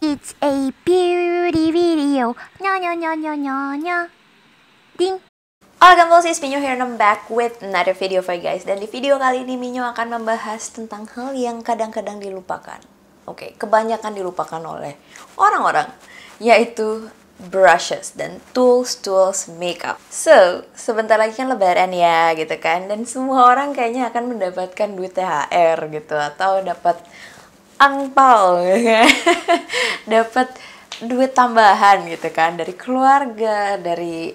It's a beauty video. Nya nya nya nya nya nya. Ding. Halo Gambles, Minyo here and I'm back with another video for you guys. Dan di video kali ini Minyo akan membahas tentang hal yang kadang-kadang dilupakan. Oke, kebanyakan dilupakan oleh orang-orang, yaitu brushes dan tools makeup. So, sebentar lagi kan lebaran ya gitu kan. Dan semua orang kayaknya akan mendapatkan duit THR gitu, atau dapat angpau gitu kan. Dapat duit tambahan gitu kan, dari keluarga, dari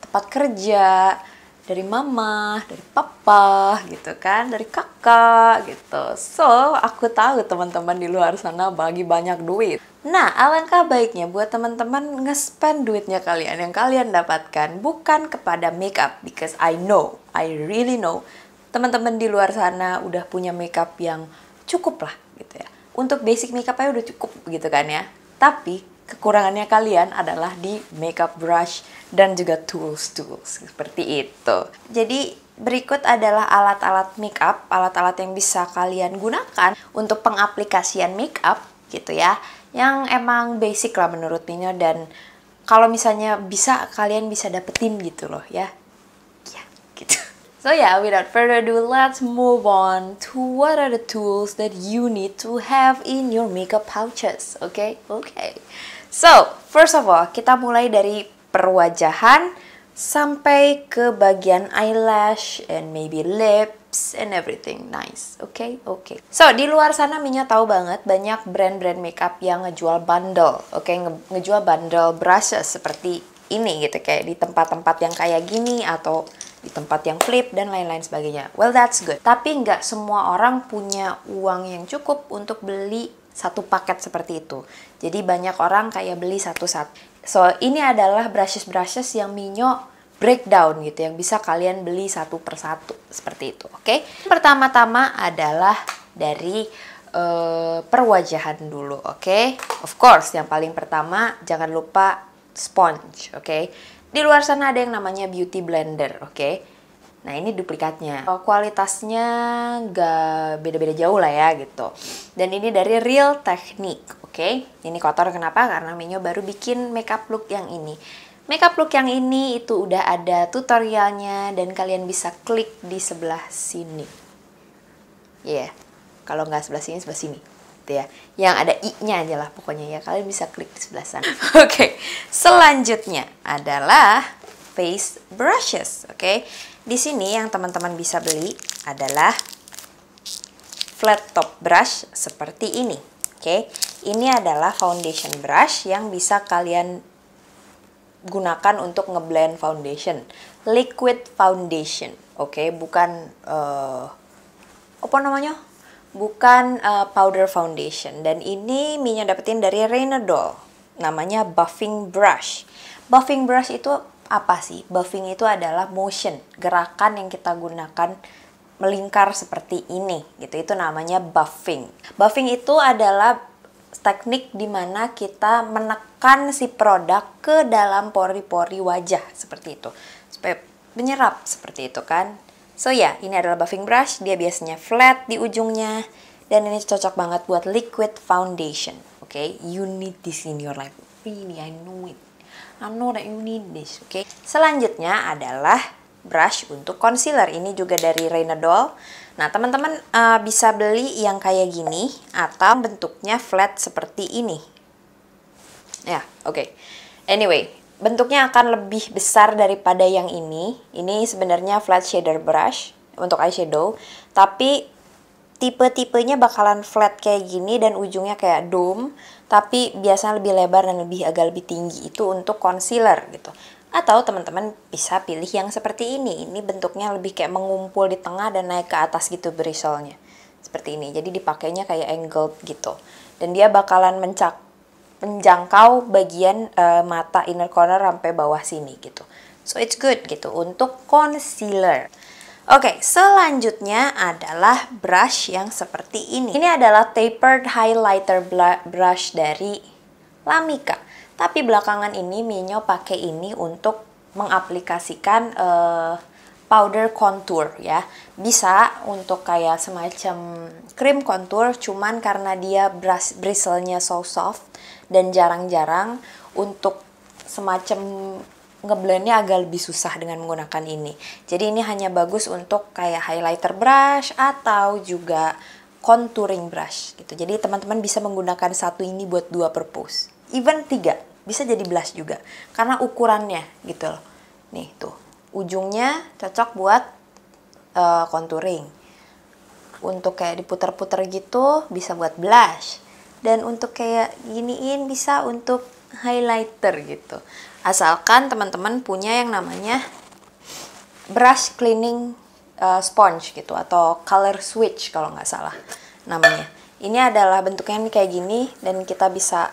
tempat kerja, dari mama, dari papa gitu kan, dari kakak gitu. So, aku tahu teman-teman di luar sana bagi banyak duit. Nah, alangkah baiknya buat teman-teman nge-spend duitnya kalian yang kalian dapatkan bukan kepada makeup, because I really know teman-teman di luar sana udah punya makeup yang cukup lah gitu ya. Untuk basic makeup aja udah cukup gitu kan ya. Tapi kekurangannya kalian adalah di makeup brush dan juga tools seperti itu. Jadi berikut adalah alat-alat makeup, alat-alat yang bisa kalian gunakan untuk pengaplikasian makeup gitu ya. Yang emang basic lah menurut Minyo, dan kalau misalnya bisa kalian bisa dapetin gitu loh ya. Ya, gitu. So yeah, without further ado, let's move on to what are the tools that you need to have in your makeup pouches, okay? Okay. So, first of all, kita mulai dari perwajahan sampai ke bagian eyelash and maybe lips and everything. Nice, okay? Okay. So, di luar sana Minyo tahu banget banyak brand-brand makeup yang ngejual bundle, okay? Ngejual bundle brushes seperti ini gitu, kayak di tempat-tempat yang kayak gini atau di tempat yang flip dan lain-lain sebagainya. Well, that's good. Tapi nggak semua orang punya uang yang cukup untuk beli satu paket seperti itu. Jadi banyak orang kayak beli satu-satu. So, ini adalah brushes yang Minyo breakdown gitu, yang bisa kalian beli satu persatu seperti itu. Oke? Pertama-tama adalah dari perwajahan dulu. Oke? Of course, yang paling pertama jangan lupa sponge. Oke? Di luar sana ada yang namanya beauty blender, oke? Nah, ini duplikatnya. Kualitasnya nggak beda-beda jauh lah ya, gitu. Dan ini dari Real Technique, oke? Ini kotor kenapa? Karena Minyo baru bikin makeup look yang ini. Makeup look yang ini itu udah ada tutorialnya dan kalian bisa klik di sebelah sini. Ya, yeah. Kalau nggak sebelah sini. Ya, yang ada i-nya aja lah pokoknya ya, kalian bisa klik di sebelah sana. Oke, selanjutnya adalah face brushes. Oke, di sini yang teman-teman bisa beli adalah flat top brush seperti ini. Oke, ini adalah foundation brush yang bisa kalian gunakan untuk ngeblend foundation, liquid foundation. Oke, bukan bukan powder foundation. Dan ini Minyo dapetin dari Reynolds, namanya buffing brush. Buffing brush itu apa sih? Buffing itu adalah motion, gerakan yang kita gunakan melingkar seperti ini gitu. Itu namanya buffing. Buffing itu adalah teknik dimana kita menekan si produk ke dalam pori-pori wajah seperti itu, supaya menyerap seperti itu kan. So ya, ini adalah buffing brush, dia biasanya flat di ujungnya, dan ini cocok banget buat liquid foundation. Okay? You need this in your life. Really, I know it. I know that you need this. Okay? Selanjutnya adalah brush untuk concealer. Ini juga dari Reynolds. Nah, teman-teman bisa beli yang kayak gini atau bentuknya flat seperti ini. Ya, oke. Anyway, bentuknya akan lebih besar daripada yang ini. Ini sebenarnya flat shader brush untuk eyeshadow, tapi tipe-tipenya bakalan flat kayak gini dan ujungnya kayak dome, tapi biasanya lebih lebar dan agak lebih tinggi, itu untuk concealer gitu. Atau teman-teman bisa pilih yang seperti ini. Ini bentuknya lebih kayak mengumpul di tengah dan naik ke atas gitu bristle-nya. Seperti ini. Jadi dipakainya kayak angled gitu. Dan dia bakalan menjangkau bagian mata inner corner sampai bawah sini gitu. So it's good gitu untuk concealer. Oke, selanjutnya adalah brush yang seperti ini. Ini adalah tapered highlighter brush dari Lamika. Tapi belakangan ini Minyo pakai ini untuk mengaplikasikan powder contour ya. Bisa untuk kayak semacam cream contour, cuman karena dia bristle-nya so soft dan jarang-jarang untuk semacam ngeblendnya agak lebih susah dengan menggunakan ini. Jadi ini hanya bagus untuk kayak highlighter brush atau juga contouring brush gitu. Jadi teman-teman bisa menggunakan satu ini buat 2 purpose. Even 3, bisa jadi blush juga. Karena ukurannya gitu loh. Nih tuh, ujungnya cocok buat contouring. Untuk kayak diputer-puter gitu bisa buat blush. Dan untuk kayak giniin bisa untuk highlighter gitu. Asalkan teman-teman punya yang namanya brush cleaning sponge gitu, atau color switch kalau nggak salah namanya. Ini adalah bentuknya kayak gini, dan kita bisa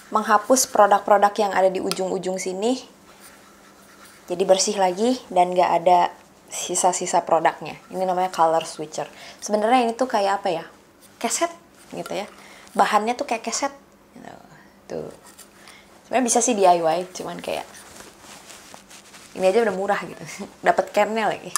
menghapus produk-produk yang ada di ujung-ujung sini. Jadi bersih lagi dan nggak ada sisa-sisa produknya. Ini namanya color switcher. Sebenarnya ini tuh kayak apa ya? Keset gitu ya. Bahannya tuh kayak keset. Tuh. Sebenarnya bisa sih DIY, cuman kayak ini aja udah murah gitu. Dapat cannya lagi.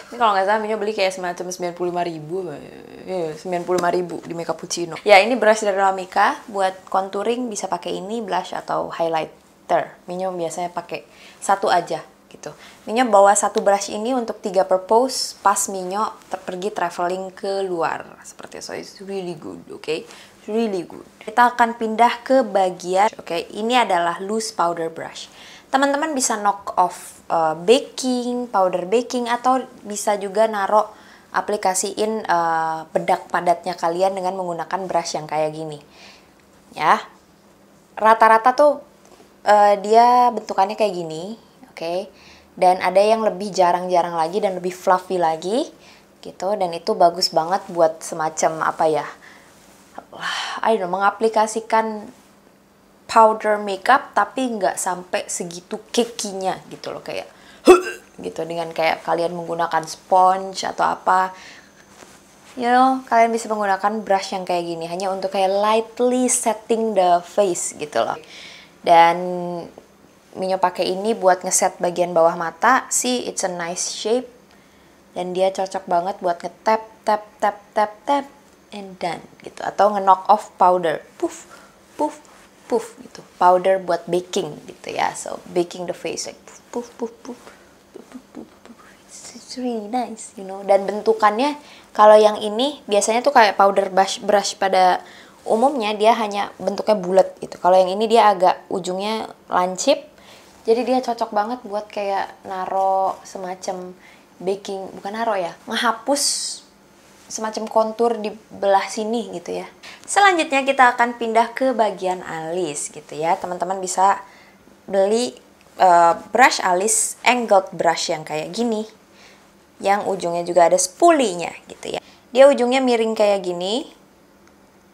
Ini kalau nggak salah Minyo beli kayak semacam 95.000, 95.000 di Makeupuccino. Ya, ini brush dari Lamika. Buat contouring bisa pakai ini, blush atau highlighter. Minyo biasanya pakai satu aja gitu. Minyo bawa satu brush ini untuk 3 purpose pas Minyo pergi traveling ke luar. Seperti itu. So it's really good, okay? Really good. Kita akan pindah ke bagian, oke, ini adalah loose powder brush. Teman-teman bisa knock off baking, powder baking, atau bisa juga naruh aplikasiin bedak padatnya kalian dengan menggunakan brush yang kayak gini. Ya. Rata-rata tuh dia bentukannya kayak gini, oke. Dan ada yang lebih jarang-jarang lagi dan lebih fluffy lagi gitu, dan itu bagus banget buat semacam apa ya? I don't know, mengaplikasikan powder makeup tapi nggak sampai segitu kekinya gitu loh, kayak gitu, dengan kayak kalian menggunakan sponge atau apa, you know, kalian bisa menggunakan brush yang kayak gini hanya untuk kayak lightly setting the face gitu loh. Dan Minyo pakai ini buat ngeset bagian bawah mata. See, it's a nice shape dan dia cocok banget buat ngetap tap tap tap tap and done gitu, atau nge-knock off powder, puff puff puff gitu, powder buat baking gitu ya. So baking the face like puff puff puff puff puff puff. It's really nice, you know. Dan bentukannya kalau yang ini biasanya tuh kayak powder brush pada umumnya dia hanya bentuknya bulat gitu. Kalau yang ini dia agak ujungnya lancip, jadi dia cocok banget buat kayak naro semacam baking, bukan naro ya, ngehapus semacam kontur di belah sini gitu ya. Selanjutnya kita akan pindah ke bagian alis gitu ya. Teman-teman bisa beli brush alis angled brush yang kayak gini, yang ujungnya juga ada spulinya gitu ya. Dia ujungnya miring kayak gini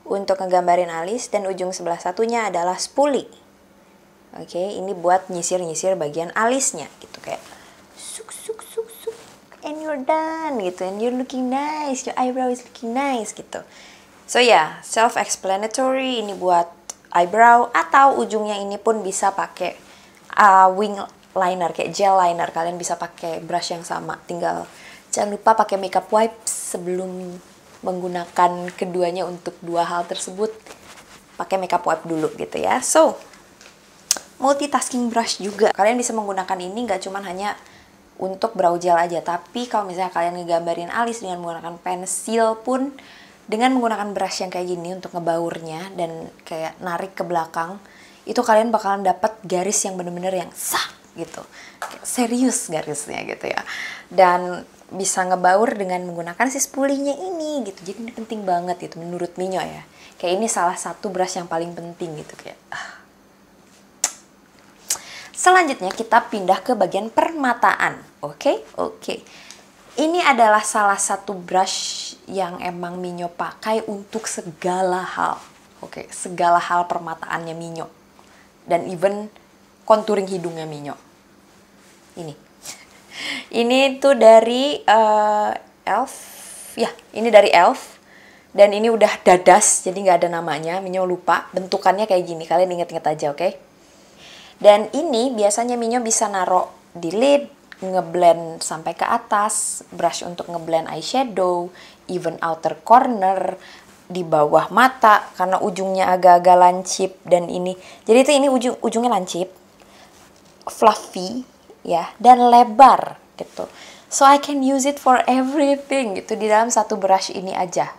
untuk ngegambarin alis, dan ujung sebelah satunya adalah spuli. Oke, ini buat nyisir-nyisir bagian alisnya gitu, kayak suk suk suk suk, and you're done gitu, and you're looking nice, your eyebrow is looking nice gitu. So ya, self-explanatory, ini buat eyebrow, atau ujungnya ini pun bisa pakai wing liner, kayak gel liner. Kalian bisa pakai brush yang sama, tinggal jangan lupa pakai makeup wipes sebelum menggunakan keduanya untuk dua hal tersebut. Pakai makeup wipe dulu gitu ya. So, multitasking brush juga. Kalian bisa menggunakan ini nggak cuman hanya untuk brow gel aja, tapi kalau misalnya kalian ngegambarin alis dengan menggunakan pensil pun, dengan menggunakan brush yang kayak gini untuk ngebaurnya dan kayak narik ke belakang, itu kalian bakalan dapat garis yang bener-bener yang sak gitu, kayak serius garisnya gitu ya. Dan bisa ngebaur dengan menggunakan si spulinya ini gitu. Jadi ini penting banget itu menurut Minyo ya. Kayak ini salah satu brush yang paling penting gitu kayak. Selanjutnya kita pindah ke bagian permataan. Oke. Ini adalah salah satu brush yang emang Minyo pakai untuk segala hal. Oke, segala hal permataannya Minyo. Dan even contouring hidungnya Minyo. Ini tuh dari Elf. Ya, ini dari Elf. Dan ini udah dadas, jadi nggak ada namanya. Minyo lupa. Bentukannya kayak gini. Kalian inget-inget aja, oke? Dan ini biasanya Minyo bisa naruh di lid, ngeblend sampai ke atas, brush untuk ngeblend eyeshadow, even outer corner, di bawah mata karena ujungnya agak-agak lancip dan ini. Jadi itu ini ujungnya lancip, fluffy ya, dan lebar gitu. So I can use it for everything gitu di dalam satu brush ini aja.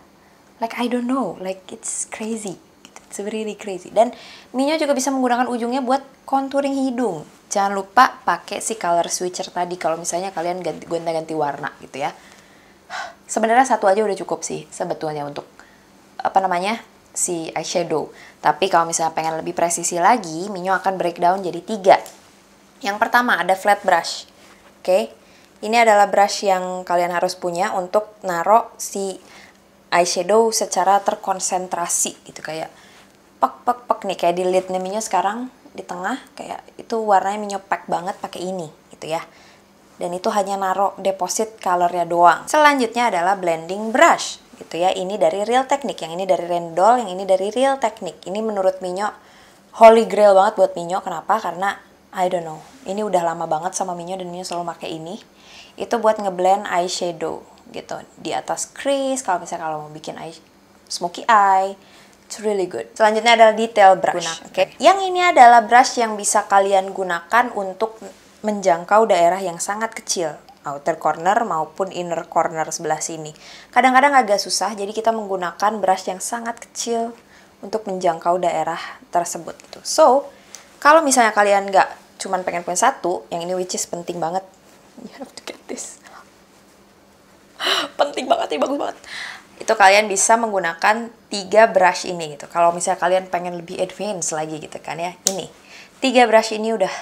Like I don't know, like it's crazy. It's really crazy. Dan Minyo juga bisa menggunakan ujungnya buat contouring hidung. Jangan lupa pakai si color switcher tadi kalau misalnya kalian gonta-ganti warna gitu ya. Sebenarnya satu aja udah cukup sih sebetulnya untuk si eyeshadow. Tapi kalau misalnya pengen lebih presisi lagi, Minyo akan breakdown jadi 3. Yang pertama ada flat brush. Oke. Ini adalah brush yang kalian harus punya untuk naro si eyeshadow secara terkonsentrasi gitu, kayak pek nih, kayak di lidnya Minyo sekarang di tengah, kayak itu warnanya Minyo pack banget pakai ini gitu ya. Dan itu hanya naro deposit colornya doang. Selanjutnya adalah blending brush gitu ya. Ini dari Real Technique, yang ini dari Rendol, yang ini dari Real Technique. Ini menurut Minyo holy grail banget buat Minyo. Kenapa? Karena I don't know, ini udah lama banget sama Minyo dan Minyo selalu pakai ini. Itu buat ngeblend eyeshadow gitu di atas crease, kalau mau bikin smoky eye. It's really good. Selanjutnya adalah detail brush. Okay. Yang ini adalah brush yang bisa kalian gunakan untuk menjangkau daerah yang sangat kecil, outer corner maupun inner corner sebelah sini. Kadang-kadang agak susah, jadi kita menggunakan brush yang sangat kecil untuk menjangkau daerah tersebut gitu. So, kalau misalnya kalian nggak cuman pengen punya satu, yang ini which is penting banget. You have to get this. Penting banget, ini bagus banget. Itu kalian bisa menggunakan 3 brush ini gitu. Kalau misalnya kalian pengen lebih advance lagi gitu kan ya. Ini 3 brush ini udah,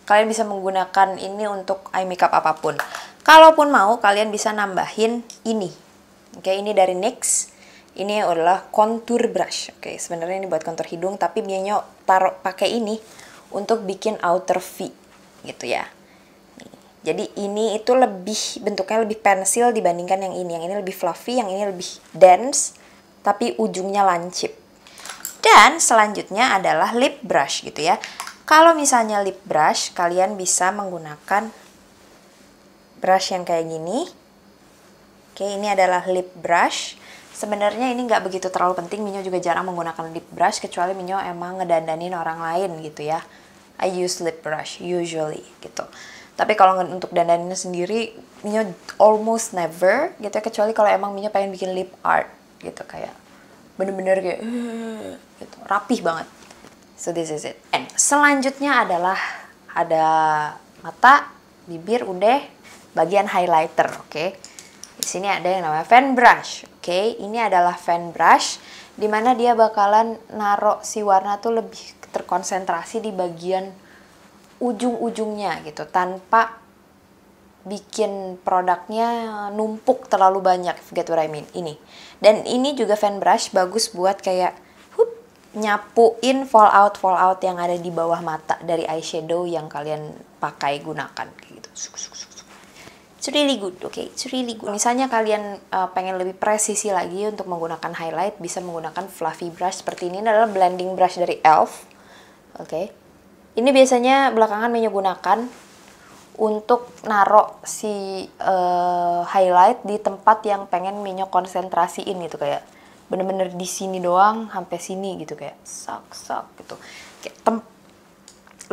kalian bisa menggunakan ini untuk eye makeup apapun. Kalaupun mau, kalian bisa nambahin ini. Oke, ini dari NYX. Ini adalah contour brush. Oke, sebenarnya ini buat contour hidung, tapi Minyo taruh pakai ini untuk bikin outer V gitu ya. Jadi ini itu bentuknya lebih pensil dibandingkan yang ini. Yang ini lebih fluffy, yang ini lebih dense, tapi ujungnya lancip. Dan selanjutnya adalah lip brush gitu ya. Kalau misalnya lip brush, kalian bisa menggunakan brush yang kayak gini. Oke, ini adalah lip brush. Sebenarnya ini nggak begitu terlalu penting. Minyo juga jarang menggunakan lip brush, kecuali Minyo emang ngedandanin orang lain gitu ya. I use lip brush usually gitu. Tapi kalau untuk dandaninnya sendiri, Minyo almost never gitu ya, kecuali kalau emang Minyo pengen bikin lip art gitu, kayak bener-bener kayak gitu, rapih banget. So this is it. And selanjutnya adalah ada mata, bibir, udah, bagian highlighter, oke. Di sini ada yang namanya fan brush, oke. Ini adalah fan brush, dimana dia bakalan naro si warna tuh lebih terkonsentrasi di bagian ujung-ujungnya gitu, tanpa bikin produknya numpuk terlalu banyak, forget what I mean, ini. Dan ini juga fan brush bagus buat kayak nyapuin fallout yang ada di bawah mata dari eyeshadow yang kalian pakai gunakan kayak gitu. It's really good, okay? It's really good. Misalnya kalian pengen lebih presisi lagi untuk menggunakan highlight, bisa menggunakan fluffy brush seperti ini. Ini adalah blending brush dari e.l.f. Oke. Ini biasanya belakangan Minyo gunakan untuk naro si highlight di tempat yang pengen Minyo konsentrasiin gitu, kayak bener-bener di sini doang sampai sini gitu, kayak sak gitu, kayak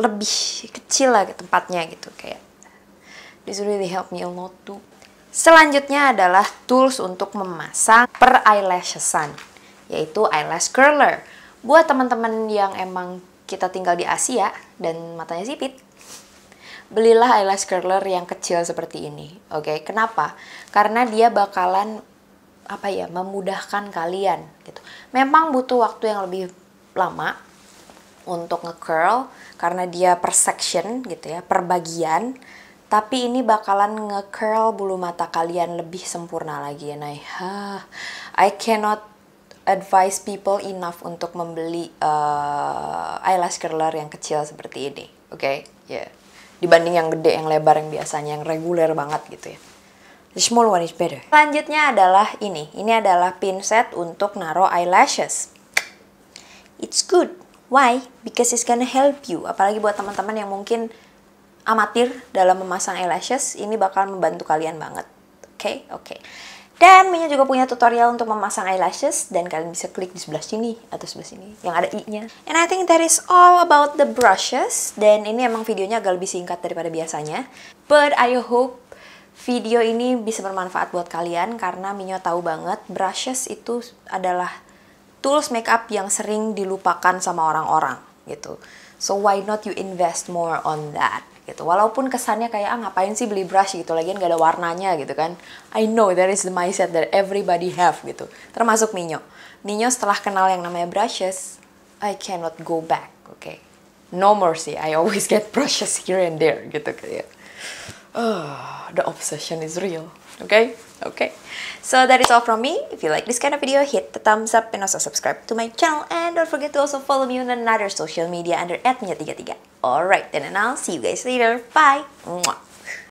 lebih kecil lah tempatnya gitu, kayak this really help me a lot too. Selanjutnya adalah tools untuk memasang per eyelashesan, yaitu eyelash curler. Buat teman-teman yang emang kita tinggal di Asia dan matanya sipit, belilah eyelash curler yang kecil seperti ini. Oke, kenapa? Karena dia bakalan memudahkan kalian gitu. Memang butuh waktu yang lebih lama untuk nge-curl karena dia per section gitu ya, per bagian. Tapi ini bakalan nge-curl bulu mata kalian lebih sempurna lagi. And I cannot advise people enough untuk membeli eyelash curler yang kecil seperti ini, oke? Ya, dibanding yang gede, yang lebar, yang biasanya, yang reguler banget gitu ya. The small one is better. Selanjutnya adalah ini adalah pin set untuk naro eyelashes. It's good. Why? Because it's gonna help you. Apalagi buat teman-teman yang mungkin amatir dalam memasang eyelashes, ini bakal membantu kalian banget. Oke. Dan Minyo juga punya tutorial untuk memasang eyelashes, dan kalian bisa klik di sebelah sini atau sebelah sini yang ada i-nya. And I think that is all about the brushes. Dan ini emang videonya agak lebih singkat daripada biasanya. But I hope video ini bisa bermanfaat buat kalian, karena Minyo tahu banget brushes itu adalah tools makeup yang sering dilupakan sama orang-orang gitu. So why not you invest more on that? Gitu. Walaupun kesannya kayak ngapain sih beli brush gitu, lagian gak ada warnanya gitu kan. I know there is the mindset that everybody have gitu, termasuk Minyo. Minyo setelah kenal yang namanya brushes, I cannot go back. No more sih, I always get brushes here and there gitu kayak. The obsession is real. Okay. So that is all from me. If you like this kind of video, hit the thumbs up and also subscribe to my channel. And don't forget to also follow me on another social media under @minyo33. Alright, then and I'll see you guys later. Bye! Mwah.